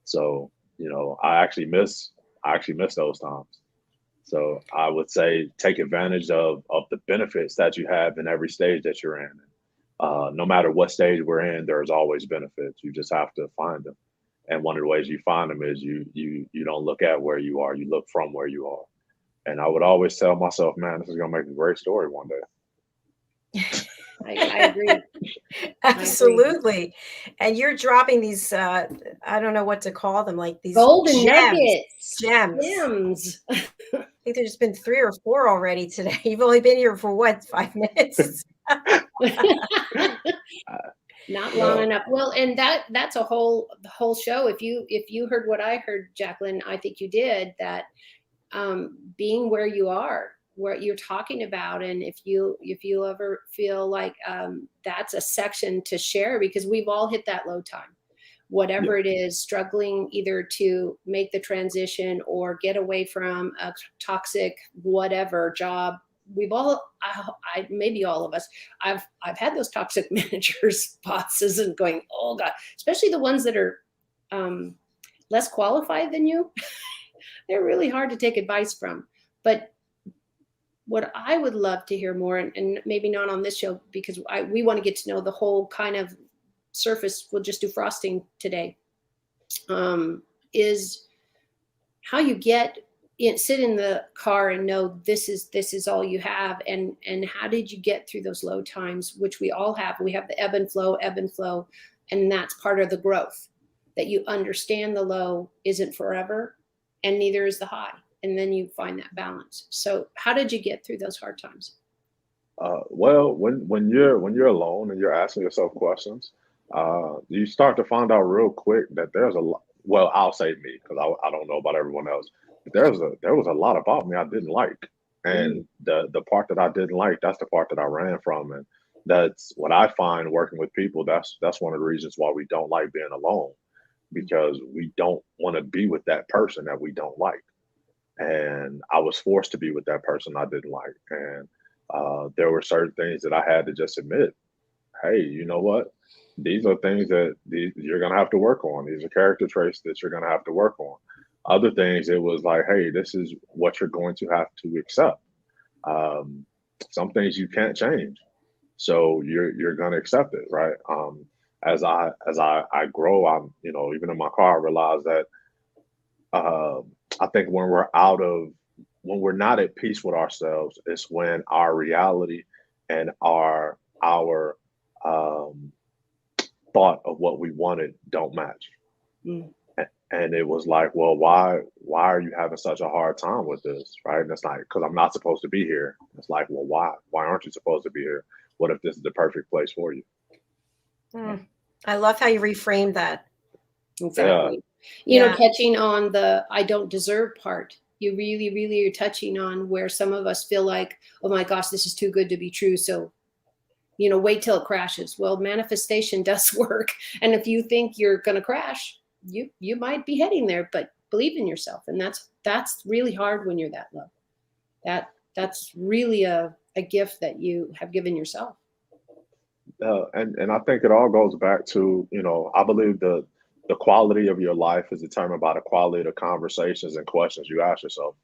So, I actually miss those times. So I would say take advantage of the benefits that you have in every stage that you're in. No matter what stage we're in, there's always benefits. You just have to find them. And one of the ways you find them is you don't look at where you are, you look from where you are. And I would always tell myself, man, this is gonna make a great story one day. I agree. Absolutely. And you're dropping these, I don't know what to call them, like these Golden gems. nuggets. Gems. I think there's been 3 or 4 already today. You've only been here for what, 5 minutes? Not long enough. Well, and that's the whole show. If you heard what I heard, Jacqueline, I think you did, that being where you are, what you're talking about, and if you ever feel like that's a section to share, because we've all hit that low time, whatever it is, struggling either to make the transition or get away from a toxic whatever job. We've all, maybe all of us, I've had those toxic managers, bosses, and going, oh God, especially the ones that are less qualified than you. They're really hard to take advice from. But what I would love to hear more, and maybe not on this show, because we want to get to know the whole kind of surface, we'll just do frosting today, is how you sit in the car and know this is all you have, and how did you get through those low times, which we all have. We have the ebb and flow, and that's part of the growth, that you understand the low isn't forever, and neither is the high, and then you find that balance. So how did you get through those hard times? Well, when you're alone and you're asking yourself questions, you start to find out real quick that there's a lot. Well, I'll say me, because I don't know about everyone else. But there was a lot about me I didn't like, and the part that I didn't like, that's the part that I ran from, and that's what I find working with people. That's one of the reasons why we don't like being alone, because we don't want to be with that person that we don't like. And I was forced to be with that person I didn't like, and there were certain things that I had to just admit. Hey, you know what? These are things that you're gonna have to work on. These are character traits that you're gonna have to work on. Other things, it was like, hey, this is what you're going to have to accept. Um, some things you can't change, so you're gonna accept it, right? As I grow, I'm, even in my car, I realize that uh, I think when we're not at peace with ourselves, it's when our reality and our um, thought of what we wanted don't match. Mm. And it was like, well, why are you having such a hard time with this, right? And it's like, because I'm not supposed to be here. It's like, well, why aren't you supposed to be here? What if this is the perfect place for you? I love how you reframed that. Exactly. Touching on the I don't deserve part, you really, really are touching on where some of us feel like, oh my gosh, this is too good to be true. So, wait till it crashes. Well, manifestation does work. And if you think you're going to crash, you might be heading there, but believe in yourself. And that's really hard when you're that low. That's really a gift that you have given yourself. And I think it all goes back to, I believe the quality of your life is determined by the quality of the conversations and questions you ask yourself.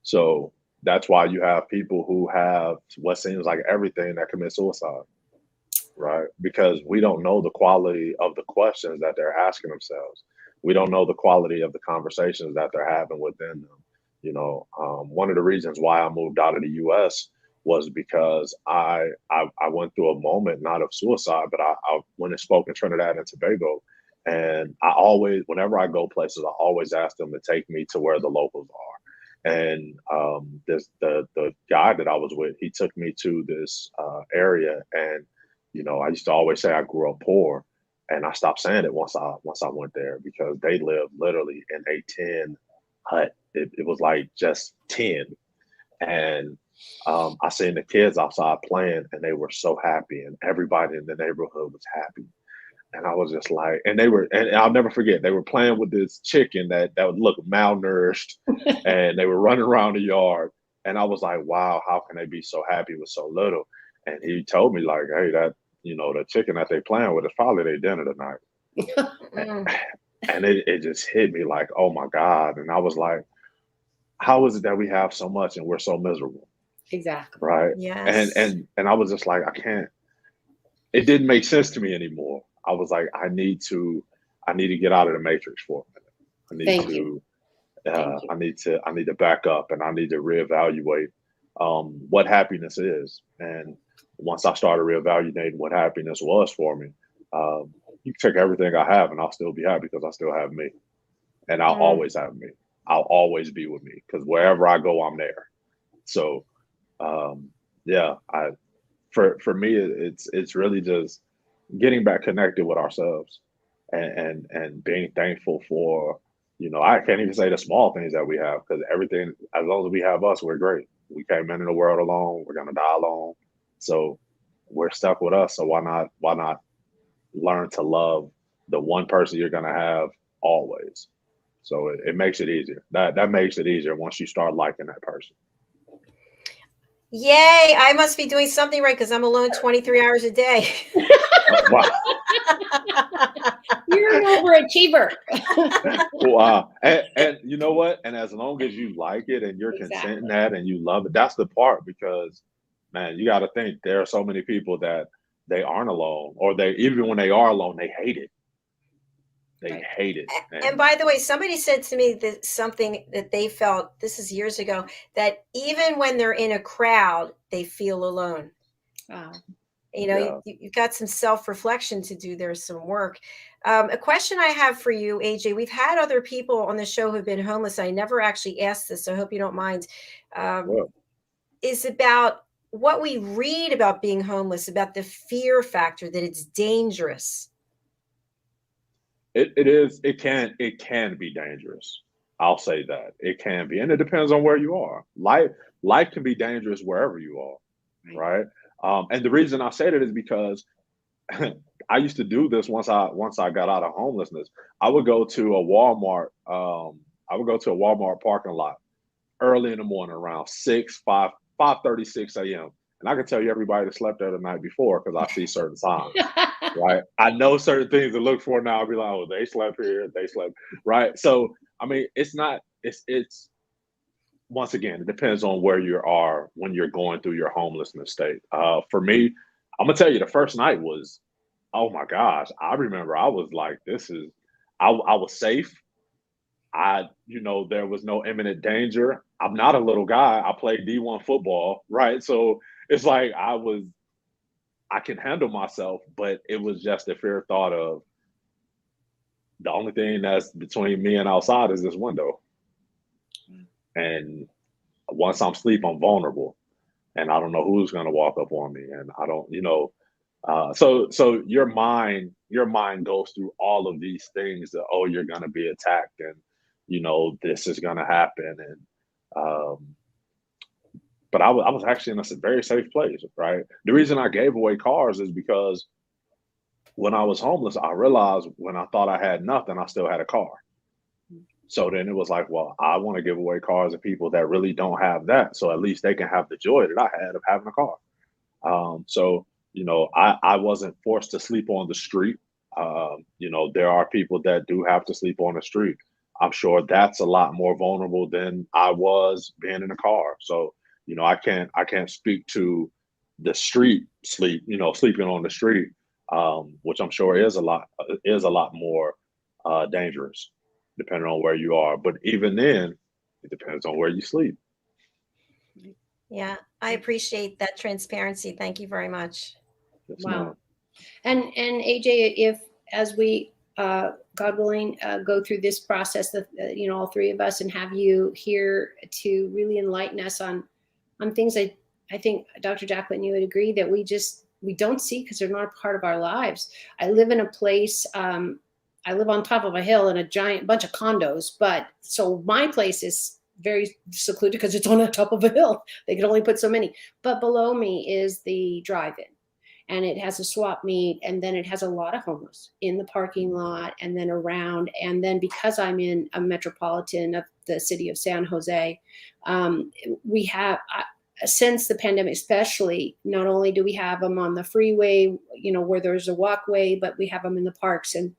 So that's why you have people who have what seems like everything that commit suicide, right? Because we don't know the quality of the questions that they're asking themselves. We don't know the quality of the conversations that they're having within them. One of the reasons why I moved out of the U.S. was because I went through a moment, not of suicide, but I went and spoke in Trinidad and Tobago. And I always, whenever I go places, I always ask them to take me to where the locals are. And the guy that I was with, he took me to this area, and I used to always say I grew up poor, and I stopped saying it once I went there, because they lived literally in a tin hut. It was like just tin, and I seen the kids outside playing, and they were so happy, and everybody in the neighborhood was happy. And I was just like, and I'll never forget, they were playing with this chicken that would look malnourished, and they were running around the yard. And I was like, wow, how can they be so happy with so little? And he told me, like, hey, the chicken that they playing with is probably their dinner tonight. And it just hit me like, oh my God. And I was like, how is it that we have so much and we're so miserable? Exactly. Right. Yes. And I was just like, it didn't make sense to me anymore. I was like, I need to get out of the matrix for a minute. I need to back up, and I need to reevaluate what happiness is. And once I started reevaluating what happiness was for me, you can take everything I have and I'll still be happy because I still have me. And I'll always have me. I'll always be with me because wherever I go, I'm there. So for me, it's really just getting back connected with ourselves and being thankful for, I can't even say the small things that we have, because everything, as long as we have us, we're great. We came into the world alone. We're going to die alone. So we're stuck with us. So why not learn to love the one person you're going to have always? So it makes it easier. That makes it easier once you start liking that person. Yay, I must be doing something right because I'm alone 23 hours a day. Wow. You're an overachiever. Wow. And you know what? And as long as you like it and you're content in that and you love it, that's the part, because, man, you got to think there are so many people that they aren't alone, or even when they are alone, they hate it. They hate it. And by the way, somebody said to me that something that they felt, this is years ago, that even when they're in a crowd, they feel alone. Wow. You've got some self-reflection to do. There's some work. A question I have for you, AJ, we've had other people on the show who've been homeless. I never actually asked this, so I hope you don't mind. Is about what we read about being homeless, about the fear factor, that it's dangerous. It is. It can be dangerous. I'll say that it can be, and it depends on where you are. Life can be dangerous wherever you are, right? And the reason I say that is because I used to do this once I got out of homelessness. I would go to a Walmart. I would go to a Walmart parking lot early in the morning, around 5:36 a.m. And I can tell you everybody that slept there the night before, because I see certain signs. Right. I know certain things to look for now. I'll be like, oh, they slept here, they slept. Right. So, I mean, it's once again, it depends on where you are when you're going through your homelessness state. For me, I'm going to tell you, the first night was, oh my gosh. I remember I was like, I was safe. There was no imminent danger. I'm not a little guy. I played D1 football. Right. So it's like, I can handle myself, but it was just the fear thought of, the only thing that's between me and outside is this window. And once I'm asleep, I'm vulnerable, and I don't know who's going to walk up on me. And I don't, so your mind goes through all of these things that, oh, you're going to be attacked, and, this is going to happen. And, but I was actually in a very safe place, right? The reason I gave away cars is because when I was homeless, I realized when I thought I had nothing, I still had a car. So then it was like, well, I want to give away cars to people that really don't have that. So at least they can have the joy that I had of having a car. I wasn't forced to sleep on the street. There are people that do have to sleep on the street. I'm sure that's a lot more vulnerable than I was being in a car. So, I can't speak to the street sleeping on the street, which I'm sure is a lot more dangerous, depending on where you are. But even then, it depends on where you sleep. Yeah, I appreciate that transparency. Thank you very much. Wow. And AJ, if as we God willing, go through this process that all three of us, and have you here to really enlighten us on things I think, Dr. JACALYN, you would agree that we don't see because they're not a part of our lives. I live in a place, I live on top of a hill in a giant bunch of condos, but so my place is very secluded because it's on the top of a hill. They can only put so many. But below me is the drive-in, and it has a swap meet, and then it has a lot of homeless in the parking lot and then around. And then because I'm in a metropolitan of the city of San Jose, we have, since the pandemic especially, not only do we have them on the freeway, where there's a walkway, but we have them in the parks and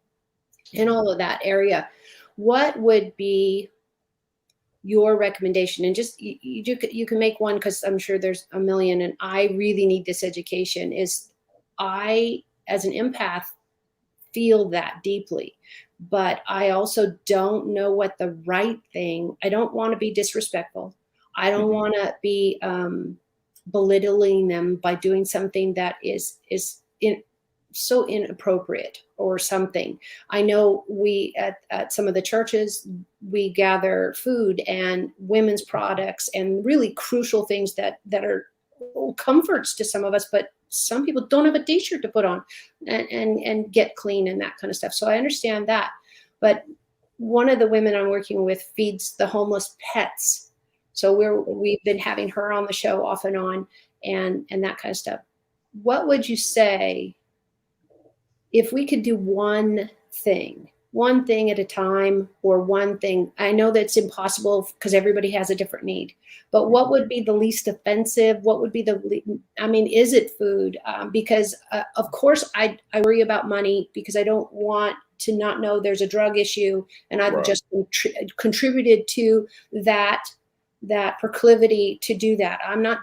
in all of that area. What would be your recommendation? And just you can make one, because I'm sure there's a million, and I really need this education. Is I, as an empath, feel that deeply, but I also don't know what the right thing. I don't want to be disrespectful. I don't want to be belittling them by doing something that is so inappropriate or something. I know we at some of the churches, we gather food and women's products and really crucial things that are comforts to some of us, but some people don't have a t-shirt to put on and get clean and that kind of stuff. So I understand that. But one of the women I'm working with feeds the homeless pets. So we've been having her on the show off and on and that kind of stuff. What would you say if we could do one thing at a time, or one thing? I know that's impossible because everybody has a different need, but what would be the least offensive? What would be is it food? Because of course I worry about money, because I don't want to not know there's a drug issue, and I've just contributed to that proclivity to do that. I'm not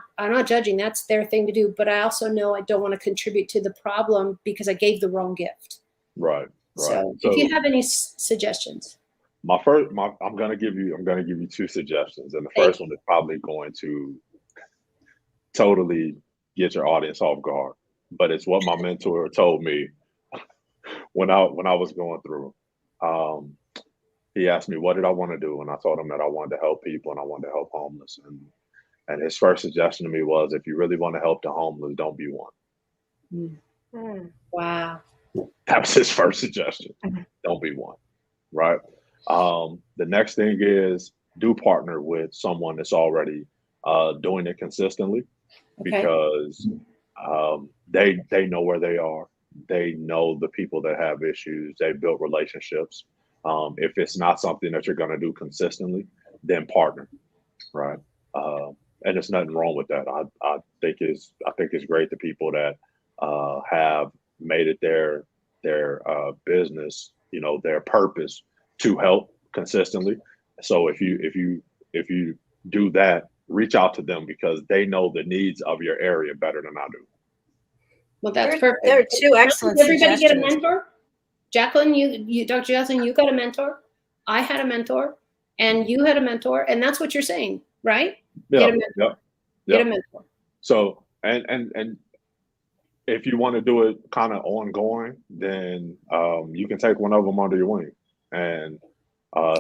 judging. That's their thing to do. But I also know I don't want to contribute to the problem because I gave the wrong gift. Right. So if you have any suggestions. I'm going to give you two suggestions. And the first one is probably going to totally get your audience off guard. But it's what my mentor told me when I was going through. He asked me, what did I want to do? And I told him that I wanted to help people and I wanted to help homeless. And his first suggestion to me was, if you really want to help the homeless, don't be one. Wow. That was his first suggestion. Don't be one. Right. The next thing is, do partner with someone that's already doing it consistently, because they know where they are. They know the people that have issues. They built relationships. If it's not something that you're going to do consistently, then partner, right? And there's nothing wrong with that. I think it's great the people that have made it their business, their purpose to help consistently. So if you do that, reach out to them, because they know the needs of your area better than I do. Well, that's perfect. There are two excellent suggestions. Everybody get a suggestions. mentor? Jacqueline, you, Dr. Jacqueline, you got a mentor. I had a mentor, and you had a mentor, and that's what you're saying, right? Yeah, get a mentor. Get a mentor. So, and if you want to do it kind of ongoing, then you can take one of them under your wing and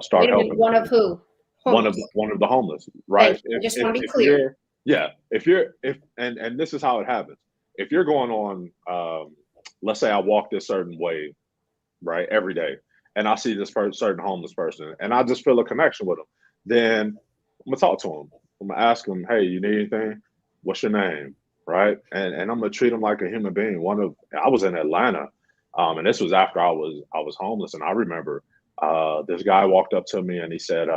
start helping. One of who? Homeless. One of the homeless, right? I just want to be clear. And this is how it happens. If you're going on, let's say I walk this certain way, right, every day, and I see this certain homeless person, and I just feel a connection with them, then I'm gonna talk to him. I'm gonna ask him, hey, you need anything? What's your name? Right? And I'm gonna treat him like a human being. I was in Atlanta, and this was after I was homeless, and I remember this guy walked up to me and he said,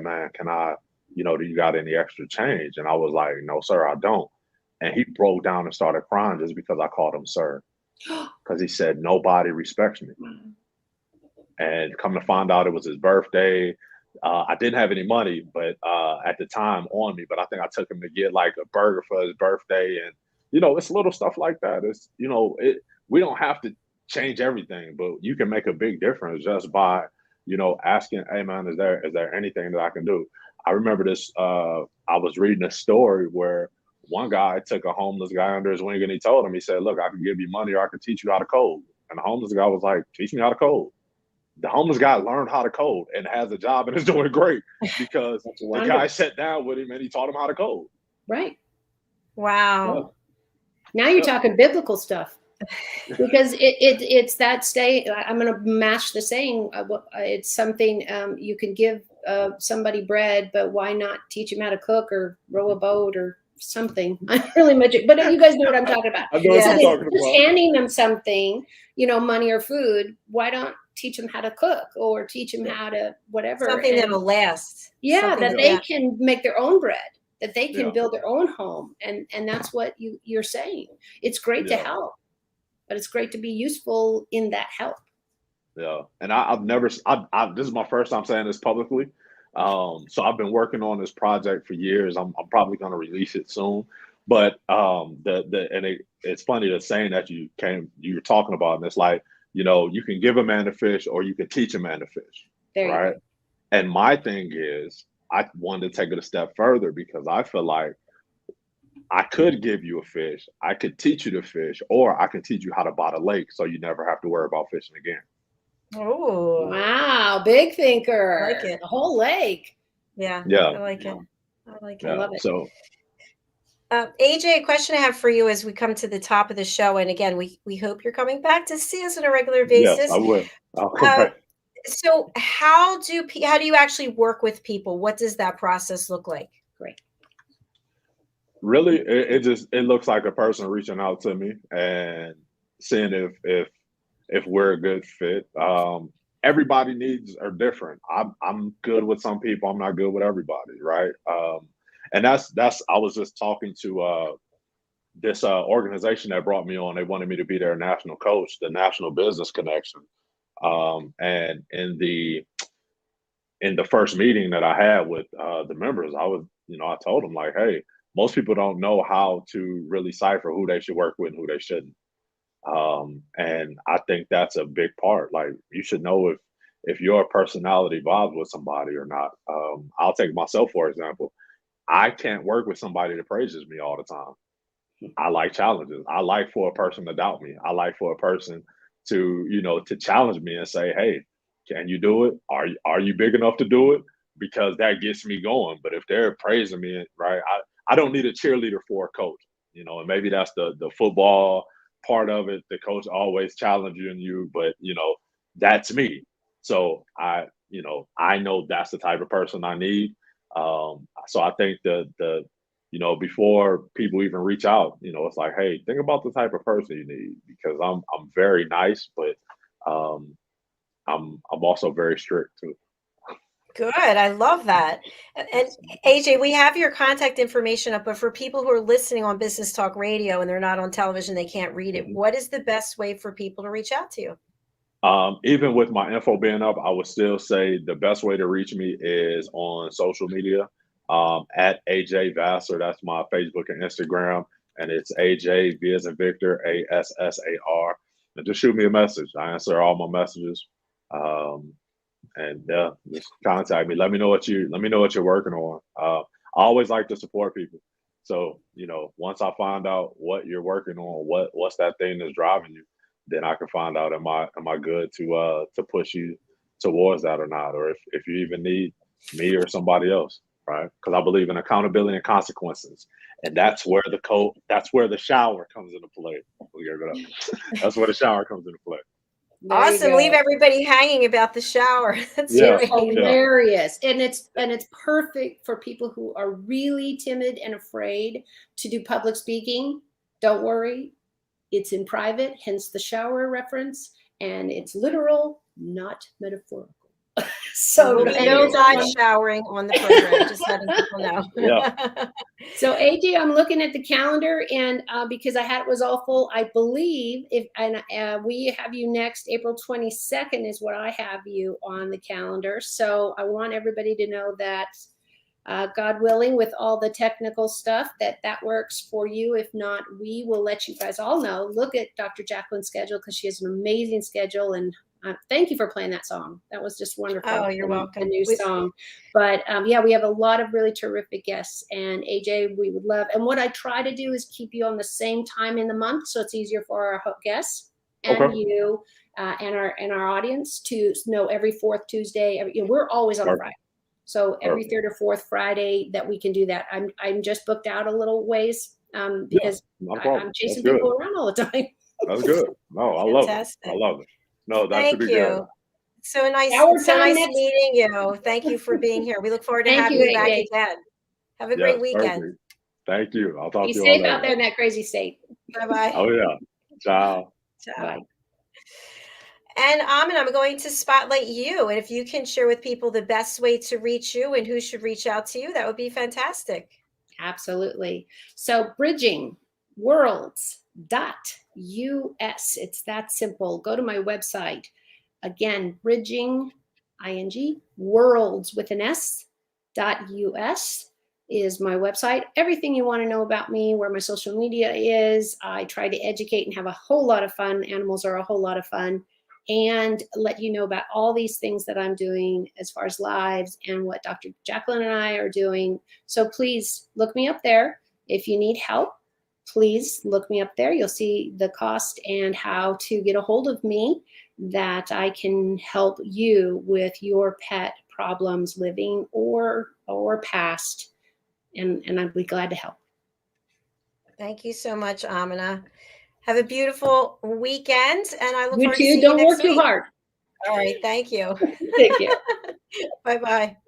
man, can I, do you got any extra change? And I was like, no, sir, I don't. And he broke down and started crying just because I called him sir. Because he said, nobody respects me. And come to find out, it was his birthday. I didn't have any money, but at the time on me, but I think I took him to get like a burger for his birthday. And, it's little stuff like that. It's, we don't have to change everything, but you can make a big difference just by, asking, hey man, is there anything that I can do? I remember this, I was reading a story where one guy took a homeless guy under his wing and he told him, he said, look, I can give you money or I can teach you how to code. And the homeless guy was like, teach me how to code. The homeless guy learned how to code and has a job and is doing great because the guy sat down with him and he taught him how to code. Right. Wow. Now you're talking biblical stuff, because it's that I'm going to match the saying. It's something you can give somebody bread, but why not teach them how to cook or row a boat or something? I'm really much, but you guys know what I'm talking about. I know what So you're talking just about. handing them something, money or food. Why don't teach them how to cook or teach them how to whatever? Something that'll last. Yeah, Something that they can make their own bread, that they can Yeah. build their own home. And that's what you're saying. It's great to help, but it's great to be useful in that help. Yeah. And I've never, this is my first time saying this publicly. So I've been working on this project for years. I'm probably going to release it soon. But it's funny the saying that you were talking about, and it's like, you can give a man a fish or you can teach a man to fish. There right. You go. And my thing is, I wanted to take it a step further because I feel like I could give you a fish, I could teach you to fish, or I can teach you how to bot a lake so you never have to worry about fishing again. Oh, wow. Big thinker. I like it. The whole lake. Yeah. Yeah. I like it. I like it. I love it. So AJ, a question I have for you as we come to the top of the show, and again, we hope you're coming back to see us on a regular basis. yes, I will. I'll come back. So how do you actually work with people? What does that process look like? Great. Really, it looks like a person reaching out to me and seeing if we're a good fit. Everybody needs are different. I'm good with some people. I'm not good with everybody, right? And that's I was just talking to this organization that brought me on. They wanted me to be their national coach, the National Business Connection. And in the first meeting that I had with the members, I told them like, hey, most people don't know how to really cipher who they should work with and who they shouldn't. And I think that's a big part. Like, you should know if your personality vibes with somebody or not. I'll take myself, for example. I can't work with somebody that praises me all the time. I like challenges. I like for a person to doubt me. I like for a person to challenge me and say, hey, can you do it? Are you big enough to do it? Because that gets me going. But if they're praising me, right, I don't need a cheerleader for a coach, and maybe that's the football part of it. The coach always challenging you, but that's me. So I know that's the type of person I need. So I think before people even reach out, it's like, hey, think about the type of person you need, because I'm very nice, but I'm also very strict too. Good. I love that. And AJ, we have your contact information up, but for people who are listening on Business Talk Radio and they're not on television, they can't read it. What is the best way for people to reach out to you? Even with my info being up, I would still say the best way to reach me is on social media, at aj.vassar. That's my Facebook and Instagram. And it's AJ, V as in Victor, ASSAR. And just shoot me a message. I answer all my messages. And just contact me. Let me know what you're working on. I always like to support people. So, once I find out what you're working on, what's that thing that's driving you, then I can find out am I good to push you towards that or not, or if you even need me or somebody else, right? Because I believe in accountability and consequences, and that's where the shower comes into play. That's where the shower comes into play. Awesome. Leave everybody hanging about the shower. That's hilarious. And it's perfect for people who are really timid and afraid to do public speaking. Don't worry. It's in private, hence the shower reference, and it's literal, not metaphorical. So no guys showering on the program, just letting people know. Yeah. So AJ, I'm looking at the calendar, and because I had it was all full, I believe we have you next April 22nd is what I have you on the calendar. So I want everybody to know that God willing, with all the technical stuff, that works for you. If not, we will let you guys all know. Look at Dr. JACALYN's schedule, because she has an amazing schedule. And thank you for playing that song. That was just wonderful. Oh, you're welcome. A new song. But we have a lot of really terrific guests. And AJ, we would love. And what I try to do is keep you on the same time in the month, so it's easier for our guests and you and our audience to know every fourth Tuesday. We're always on a Friday. So every third or fourth Friday that we can do that. I'm just booked out a little ways because I'm chasing people around all the time. That's good. No, I love it. I love it. No, that should be good. So nice. Shower So time nice next. meeting you. Thank you for being here. We look forward to Thank having you, you back AJ. again. Have a Yes, great weekend. perfect. Thank you. I'll talk Be to you all safe out there later. in that crazy state. Bye-bye. Oh yeah. Ciao. Ciao. Bye. And Amin, I'm going to spotlight you. And if you can share with people the best way to reach you and who should reach out to you, that would be fantastic. Absolutely. So bridging worlds.us. It's that simple. Go to my website. Again, bridging, ing, worlds with an s.us is my website. Everything you want to know about me, where my social media is. I try to educate and have a whole lot of fun. Animals are a whole lot of fun. And let you know about all these things that I'm doing as far as lives and what Dr. Jacalyn and I are doing. So please look me up there. If you need help, please look me up there. You'll see the cost and how to get a hold of me, that I can help you with your pet problems, living or past. And I'd be glad to help. Thank you so much, Amina. Have a beautiful weekend, and I look You forward to too. seeing Don't you work next too week. hard. All right. Thank you. Take care. Bye-bye.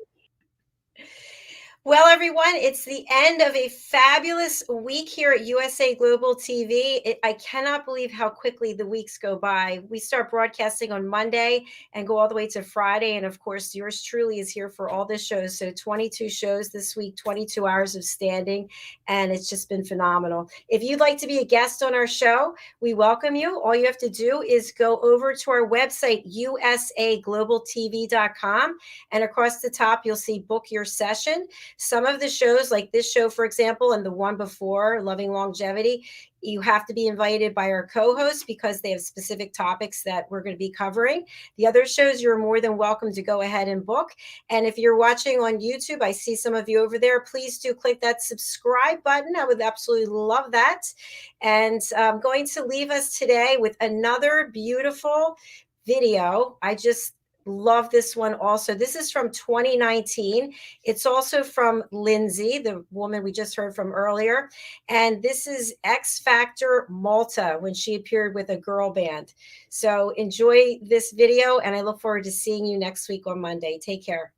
Well, everyone, it's the end of a fabulous week here at USA Global TV. I cannot believe how quickly the weeks go by. We start broadcasting on Monday and go all the way to Friday. And of course, yours truly is here for all the shows. So 22 shows this week, 22 hours of standing, and it's just been phenomenal. If you'd like to be a guest on our show, we welcome you. All you have to do is go over to our website, usaglobaltv.com, and across the top, you'll see book your session. Some of the shows, like this show, for example, and the one before, Loving Longevity, you have to be invited by our co-hosts because they have specific topics that we're going to be covering. The other shows, you're more than welcome to go ahead and book. And if you're watching on YouTube, I see some of you over there, please do click that subscribe button. I would absolutely love that. And I'm going to leave us today with another beautiful video. I just love this one also. This is from 2019. It's also from Lindsay, the woman we just heard from earlier. And this is X Factor Malta, when she appeared with a girl band. So enjoy this video, and I look forward to seeing you next week on Monday. Take care.